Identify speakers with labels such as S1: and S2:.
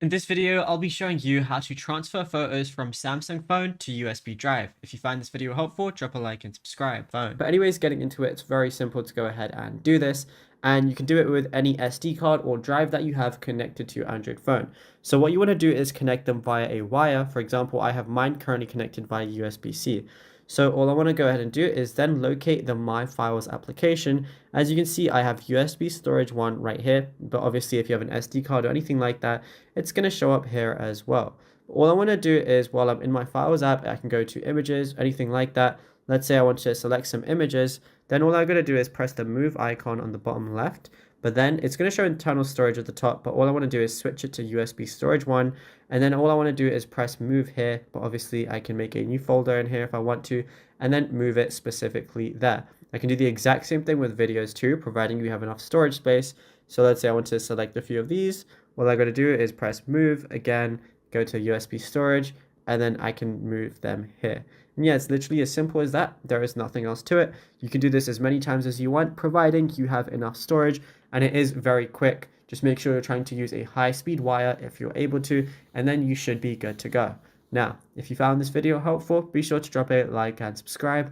S1: In this video, I'll be showing you how to transfer photos from Samsung phone to USB drive. If you find this video helpful, drop a like and subscribe. But anyways, getting into it, it's very simple to go ahead and do this. And you can do it with any SD card or drive that you have connected to your Android phone. So what you want to do is connect them via a wire. For example, I have mine currently connected via USB-C. So all I want to go ahead and do is then locate the My Files application. As you can see, I have USB storage 1 right here, but obviously if you have an SD card or anything like that, it's going to show up here as well. All I want to do is while I'm in my Files app, I can go to images, anything like that. Let's say I want to select some images, then all I'm going to do is press the move icon on the bottom left, but then it's going to show internal storage at the top, but all I want to do is switch it to USB storage 1, and then all I want to do is press move here, but obviously I can make a new folder in here if I want to, and then move it specifically there. I can do the exact same thing with videos too, providing you have enough storage space. So let's say I want to select a few of these. What I'm going to do is press move again, go to USB storage, and then I can move them here. And yeah, it's literally as simple as that. There is nothing else to it. You can do this as many times as you want, providing you have enough storage, and it is very quick. Just make sure you're trying to use a high-speed wire if you're able to, and then you should be good to go. Now, if you found this video helpful, be sure to drop a like and subscribe.